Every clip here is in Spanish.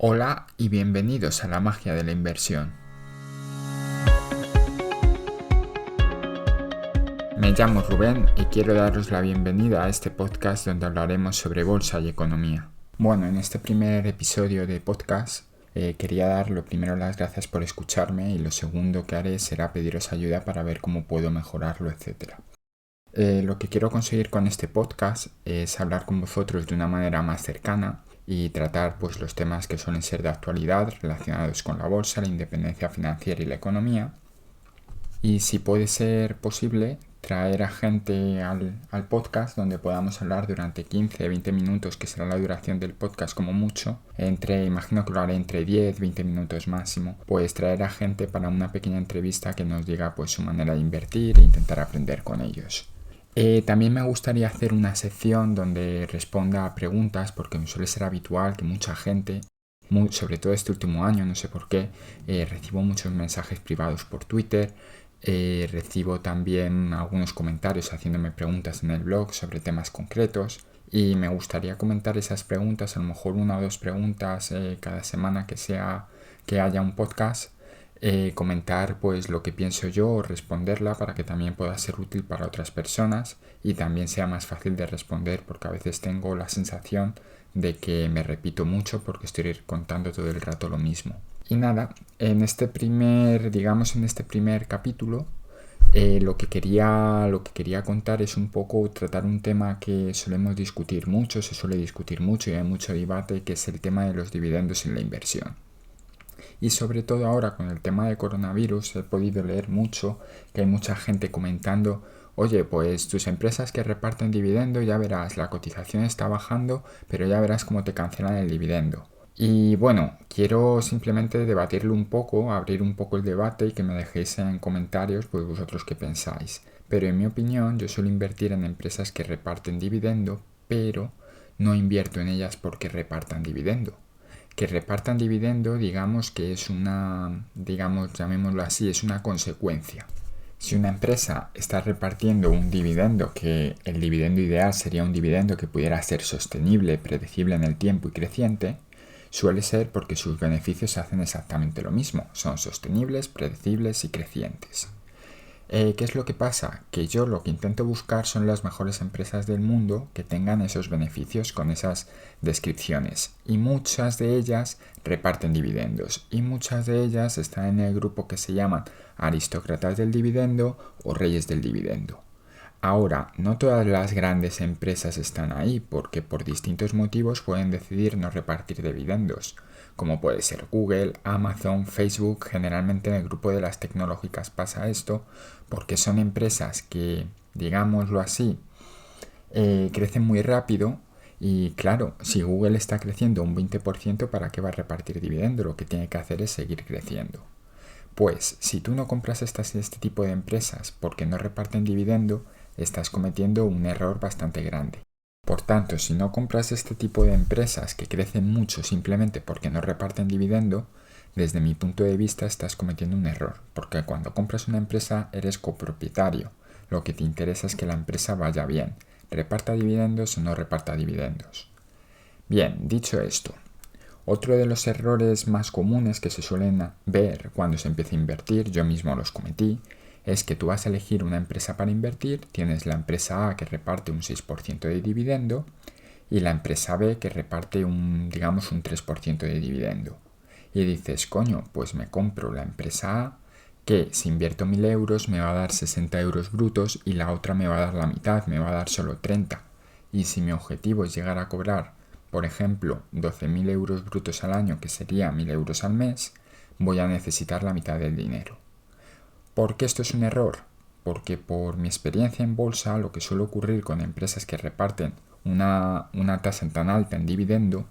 Hola y bienvenidos a la magia de la inversión. Me llamo Rubén y quiero daros la bienvenida a este podcast donde hablaremos sobre bolsa y economía. Bueno, en este primer episodio de podcast quería dar lo primero las gracias por escucharme y lo segundo que haré será pediros ayuda para ver cómo puedo mejorarlo, etc. Lo que quiero conseguir con este podcast es hablar con vosotros de una manera más cercana y tratar pues los temas que suelen ser de actualidad relacionados con la bolsa, la independencia financiera y la economía. Y si puede ser posible, traer a gente al podcast donde podamos hablar durante 15-20 minutos, que será la duración del podcast como mucho. Imagino que lo haré entre 10-20 minutos máximo. Pues traer a gente para una pequeña entrevista que nos diga pues su manera de invertir e intentar aprender con ellos. También me gustaría hacer una sección donde responda a preguntas porque me suele ser habitual que mucha gente, sobre todo este último año, no sé por qué, recibo muchos mensajes privados por Twitter, recibo también algunos comentarios haciéndome preguntas en el blog sobre temas concretos y me gustaría comentar esas preguntas, a lo mejor una o dos preguntas cada semana que haya un podcast. Comentar pues lo que pienso yo o responderla para que también pueda ser útil para otras personas y también sea más fácil de responder porque a veces tengo la sensación de que me repito mucho porque estoy contando todo el rato lo mismo. Y nada, en este primer capítulo lo que quería contar es un poco tratar un tema que solemos discutir mucho, se suele discutir mucho y hay mucho debate, que es el tema de los dividendos en la inversión. Y sobre todo ahora con el tema de coronavirus he podido leer mucho que hay mucha gente comentando: oye, pues tus empresas que reparten dividendo, ya verás, la cotización está bajando, pero ya verás cómo te cancelan el dividendo. Y bueno, quiero simplemente debatirlo un poco, abrir un poco el debate y que me dejéis en comentarios pues vosotros qué pensáis. Pero en mi opinión yo suelo invertir en empresas que reparten dividendo, pero no invierto en ellas porque repartan dividendo. Que repartan dividendo, digamos que es llamémoslo así, es una consecuencia. Si una empresa está repartiendo un dividendo, que el dividendo ideal sería un dividendo que pudiera ser sostenible, predecible en el tiempo y creciente, suele ser porque sus beneficios hacen exactamente lo mismo, son sostenibles, predecibles y crecientes. ¿Qué es lo que pasa? Que yo lo que intento buscar son las mejores empresas del mundo que tengan esos beneficios con esas descripciones. Y muchas de ellas reparten dividendos. Y muchas de ellas están en el grupo que se llaman aristócratas del dividendo o reyes del dividendo. Ahora, no todas las grandes empresas están ahí porque por distintos motivos pueden decidir no repartir dividendos, como puede ser Google, Amazon, Facebook. Generalmente en el grupo de las tecnológicas pasa esto porque son empresas que, digámoslo así, crecen muy rápido. Y claro, si Google está creciendo un 20%, ¿para qué va a repartir dividendo? Lo que tiene que hacer es seguir creciendo. Pues si tú no compras este tipo de empresas porque no reparten dividendo, estás cometiendo un error bastante grande. Por tanto, si no compras este tipo de empresas que crecen mucho simplemente porque no reparten dividendo, desde mi punto de vista estás cometiendo un error, porque cuando compras una empresa eres copropietario. Lo que te interesa es que la empresa vaya bien, reparta dividendos o no reparta dividendos. Bien, dicho esto, otro de los errores más comunes que se suelen ver cuando se empieza a invertir, yo mismo los cometí, es que tú vas a elegir una empresa para invertir, tienes la empresa A que reparte un 6% de dividendo y la empresa B que reparte un 3% de dividendo. Y dices, coño, pues me compro la empresa A que si invierto 1.000 euros me va a dar 60 euros brutos y la otra me va a dar la mitad, me va a dar solo 30. Y si mi objetivo es llegar a cobrar, por ejemplo, 12.000 euros brutos al año, que sería 1.000 euros al mes, voy a necesitar la mitad del dinero. ¿Por qué esto es un error? Porque por mi experiencia en bolsa, lo que suele ocurrir con empresas que reparten una tasa tan alta en dividendo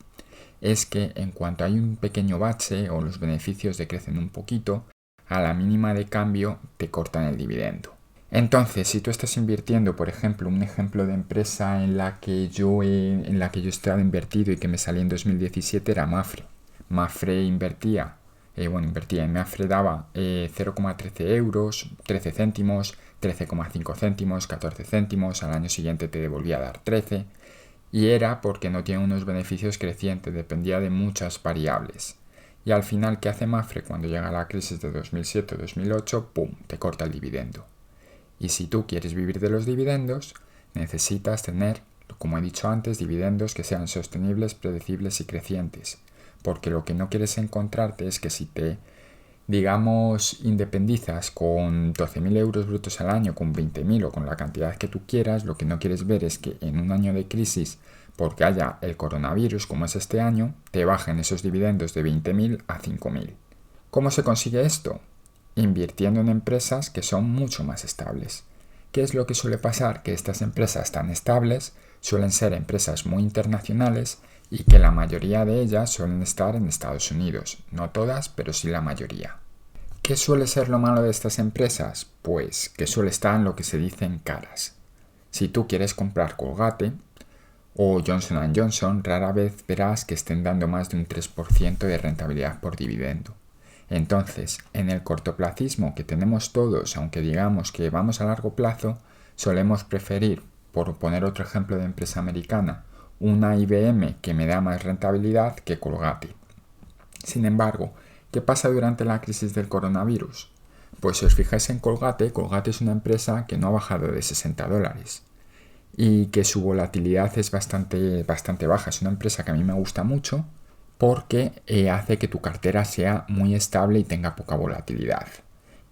es que en cuanto hay un pequeño bache o los beneficios decrecen un poquito, a la mínima de cambio te cortan el dividendo. Entonces, si tú estás invirtiendo, por ejemplo, un ejemplo de empresa en la que yo he estado invertido y que me salí en 2017 era Mapfre. Mapfre invertía y Mapfre daba 0,13 euros, 13 céntimos, 13,5 céntimos, 14 céntimos, al año siguiente te devolvía a dar 13 Y era porque no tiene unos beneficios crecientes, dependía de muchas variables. Y al final, ¿qué hace Mapfre cuando llega la crisis de 2007-2008? ¡Pum! Te corta el dividendo. Y si tú quieres vivir de los dividendos, necesitas tener, como he dicho antes, dividendos que sean sostenibles, predecibles y crecientes. Porque lo que no quieres encontrarte es que si te, digamos, independizas con 12.000 euros brutos al año, con 20.000 o con la cantidad que tú quieras, lo que no quieres ver es que en un año de crisis, porque haya el coronavirus como es este año, te bajen esos dividendos de 20.000 a 5.000. ¿Cómo se consigue esto? Invirtiendo en empresas que son mucho más estables. ¿Qué es lo que suele pasar? Que estas empresas tan estables suelen ser empresas muy internacionales y que la mayoría de ellas suelen estar en Estados Unidos. No todas, pero sí la mayoría. ¿Qué suele ser lo malo de estas empresas? Pues que suele estar en lo que se dicen caras. Si tú quieres comprar Colgate o Johnson & Johnson, rara vez verás que estén dando más de un 3% de rentabilidad por dividendo. Entonces, en el cortoplacismo que tenemos todos, aunque digamos que vamos a largo plazo, solemos preferir, por poner otro ejemplo de empresa americana, una IBM que me da más rentabilidad que Colgate. Sin embargo, ¿qué pasa durante la crisis del coronavirus? Pues si os fijáis en Colgate, Colgate es una empresa que no ha bajado de $60 y que su volatilidad es bastante baja. Es una empresa que a mí me gusta mucho porque hace que tu cartera sea muy estable y tenga poca volatilidad.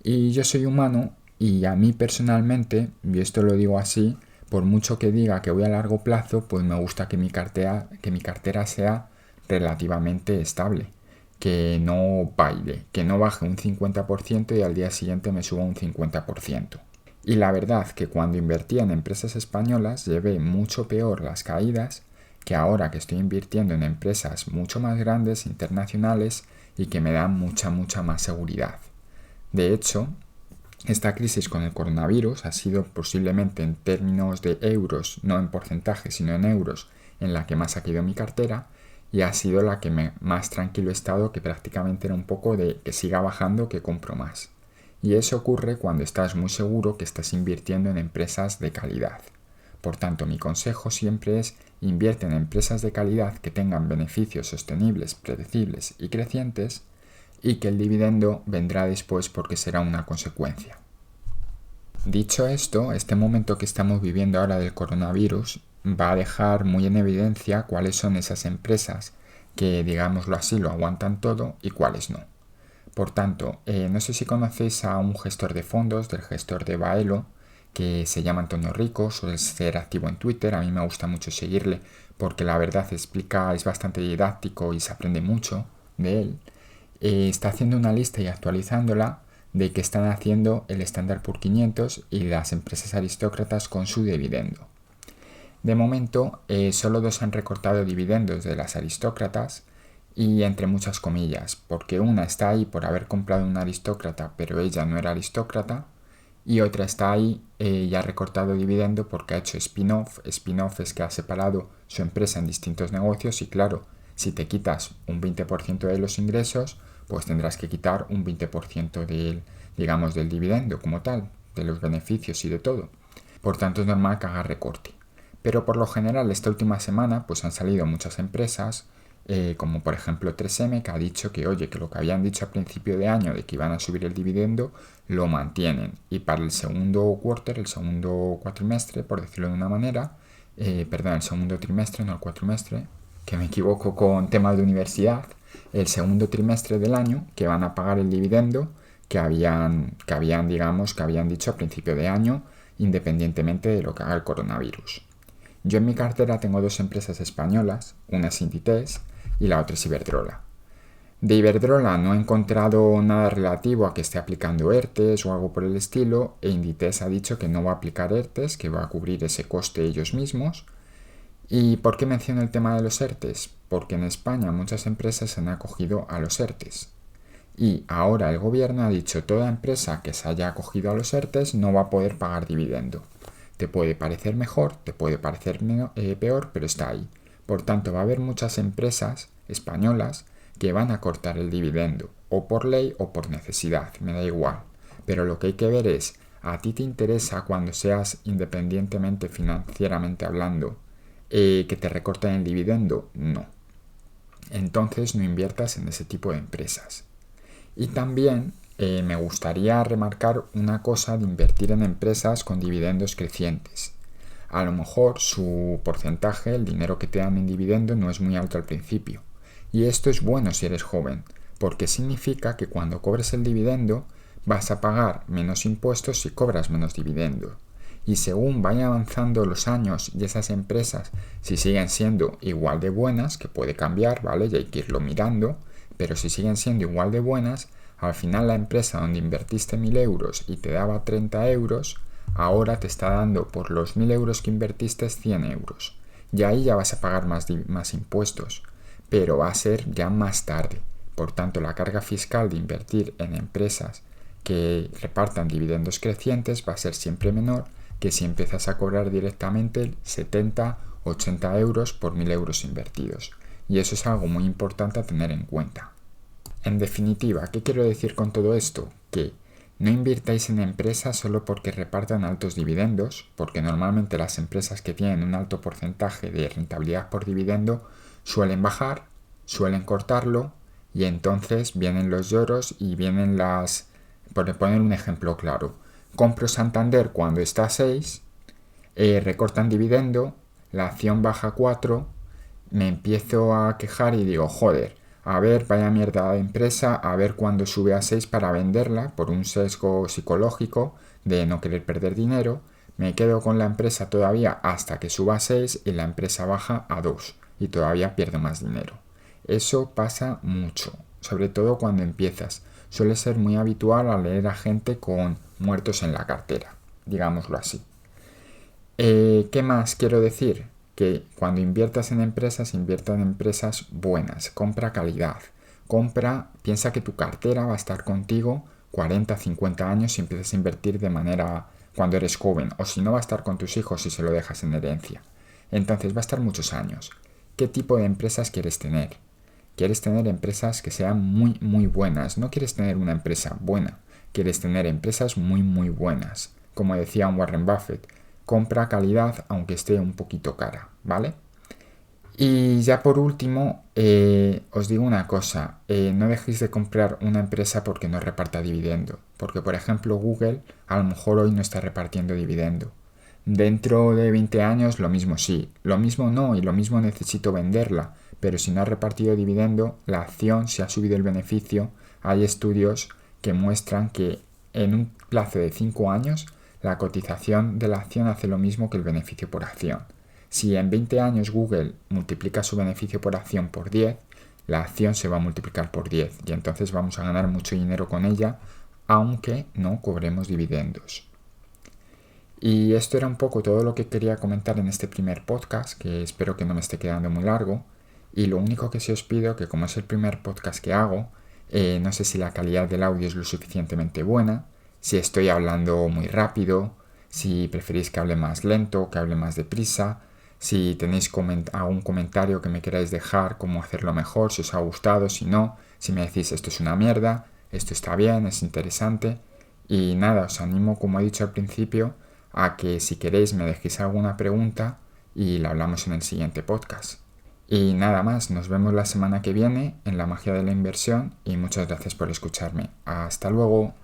Y yo soy humano y a mí personalmente, y esto lo digo así, por mucho que diga que voy a largo plazo, pues me gusta que mi cartera sea relativamente estable, que no baile, que no baje un 50% y al día siguiente me suba un 50%. Y la verdad que cuando invertía en empresas españolas llevé mucho peor las caídas que ahora que estoy invirtiendo en empresas mucho más grandes, internacionales y que me dan mucha más seguridad. De hecho, esta crisis con el coronavirus ha sido posiblemente en términos de euros, no en porcentaje, sino en euros, en la que más ha caído mi cartera y ha sido la que más tranquilo he estado, que prácticamente era un poco de que siga bajando, que compro más. Y eso ocurre cuando estás muy seguro que estás invirtiendo en empresas de calidad. Por tanto, mi consejo siempre es invierte en empresas de calidad que tengan beneficios sostenibles, predecibles y crecientes y que el dividendo vendrá después porque será una consecuencia. Dicho esto, este momento que estamos viviendo ahora del coronavirus va a dejar muy en evidencia cuáles son esas empresas que, digámoslo así, lo aguantan todo y cuáles no. Por tanto, no sé si conocéis a un gestor de fondos, del gestor de Baelo, que se llama Antonio Rico, suele ser activo en Twitter, a mí me gusta mucho seguirle porque la verdad es bastante didáctico y se aprende mucho de él. Está haciendo una lista y actualizándola de que están haciendo el Standard Poor's 500 y las empresas aristócratas con su dividendo. De momento, solo 2 han recortado dividendos de las aristócratas y entre muchas comillas, porque una está ahí por haber comprado una aristócrata, pero ella no era aristócrata, y otra está ahí y ha recortado dividendo porque ha hecho spin-off. Spin-off es que ha separado su empresa en distintos negocios y claro, si te quitas un 20% de los ingresos, pues tendrás que quitar un 20% del dividendo como tal, de los beneficios y de todo. Por tanto, es normal que haga recorte. Pero por lo general, esta última semana pues han salido muchas empresas, como por ejemplo 3M, que ha dicho que, oye, que lo que habían dicho a principio de año de que iban a subir el dividendo, lo mantienen. Y para el segundo quarter, el segundo cuatrimestre, por decirlo de una manera, el segundo trimestre, no el cuatrimestre, que me equivoco con temas de universidad, el segundo trimestre del año, que van a pagar el dividendo que habían dicho a principio de año, independientemente de lo que haga el coronavirus. Yo en mi cartera tengo 2 empresas españolas, una es Inditex y la otra es Iberdrola. De Iberdrola no he encontrado nada relativo a que esté aplicando ERTES o algo por el estilo, e Inditex ha dicho que no va a aplicar ERTES, que va a cubrir ese coste ellos mismos. ¿Y por qué menciono el tema de los ERTES? Porque en España muchas empresas se han acogido a los ERTES. Y ahora el gobierno ha dicho que toda empresa que se haya acogido a los ERTES no va a poder pagar dividendo. Te puede parecer mejor, te puede parecer peor, pero está ahí. Por tanto, va a haber muchas empresas españolas que van a cortar el dividendo, o por ley o por necesidad, me da igual. Pero lo que hay que ver es, ¿a ti te interesa cuando seas independientemente financieramente hablando ¿Que te recorten el dividendo? No. Entonces no inviertas en ese tipo de empresas. Y también me gustaría remarcar una cosa de invertir en empresas con dividendos crecientes. A lo mejor su porcentaje, el dinero que te dan en dividendo, no es muy alto al principio. Y esto es bueno si eres joven, porque significa que cuando cobres el dividendo vas a pagar menos impuestos si cobras menos dividendo. Y según vayan avanzando los años y esas empresas, si siguen siendo igual de buenas, que puede cambiar, ¿vale? Y hay que irlo mirando, pero si siguen siendo igual de buenas, al final la empresa donde invertiste 1.000 euros y te daba 30 euros, ahora te está dando por los 1.000 euros que invertiste 100 euros. Y ahí ya vas a pagar más impuestos, pero va a ser ya más tarde. Por tanto, la carga fiscal de invertir en empresas que repartan dividendos crecientes va a ser siempre menor que si empiezas a cobrar directamente 70, 80 euros por 1.000 euros invertidos. Y eso es algo muy importante a tener en cuenta. En definitiva, ¿qué quiero decir con todo esto? Que no invirtáis en empresas solo porque repartan altos dividendos, porque normalmente las empresas que tienen un alto porcentaje de rentabilidad por dividendo suelen bajar, suelen cortarlo, y entonces vienen los lloros y vienen las... Por poner un ejemplo claro, compro Santander cuando está a 6, recortan dividendo, la acción baja a 4, me empiezo a quejar y digo, joder, a ver, vaya mierda de empresa, a ver cuándo sube a 6 para venderla, por un sesgo psicológico de no querer perder dinero, me quedo con la empresa todavía hasta que suba a 6 y la empresa baja a 2 y todavía pierdo más dinero. Eso pasa mucho, sobre todo cuando empiezas. Suele ser muy habitual a leer a gente con muertos en la cartera, digámoslo así. ¿Qué más quiero decir? Que cuando inviertas en empresas, invierta en empresas buenas, compra calidad, piensa que tu cartera va a estar contigo 40, 50 años si empiezas a invertir de manera cuando eres joven, o si no va a estar con tus hijos si se lo dejas en herencia. Entonces va a estar muchos años. ¿Qué tipo de empresas quieres tener? Quieres tener empresas que sean muy, muy buenas. No quieres tener una empresa buena, quieres tener empresas muy, muy buenas. Como decía Warren Buffett, compra calidad aunque esté un poquito cara, ¿vale? Y ya por último, os digo una cosa, no dejéis de comprar una empresa porque no reparta dividendo. Porque, por ejemplo, Google a lo mejor hoy no está repartiendo dividendo. Dentro de 20 años lo mismo sí, lo mismo no y lo mismo necesito venderla, pero si no ha repartido dividendo, la acción, si ha subido el beneficio, hay estudios que muestran que en un plazo de 5 años la cotización de la acción hace lo mismo que el beneficio por acción. Si en 20 años Google multiplica su beneficio por acción por 10, la acción se va a multiplicar por 10 y entonces vamos a ganar mucho dinero con ella, aunque no cobremos dividendos. Y esto era un poco todo lo que quería comentar en este primer podcast, que espero que no me esté quedando muy largo. Y lo único que sí os pido, que como es el primer podcast que hago, no sé si la calidad del audio es lo suficientemente buena, si estoy hablando muy rápido, si preferís que hable más lento, que hable más deprisa, si tenéis algún comentario que me queráis dejar, cómo hacerlo mejor, si os ha gustado, si no, si me decís esto es una mierda, esto está bien, es interesante. Y nada, os animo, como he dicho al principio, a que si queréis me dejéis alguna pregunta y la hablamos en el siguiente podcast. Y nada más, nos vemos la semana que viene en La Magia de la Inversión y muchas gracias por escucharme. Hasta luego.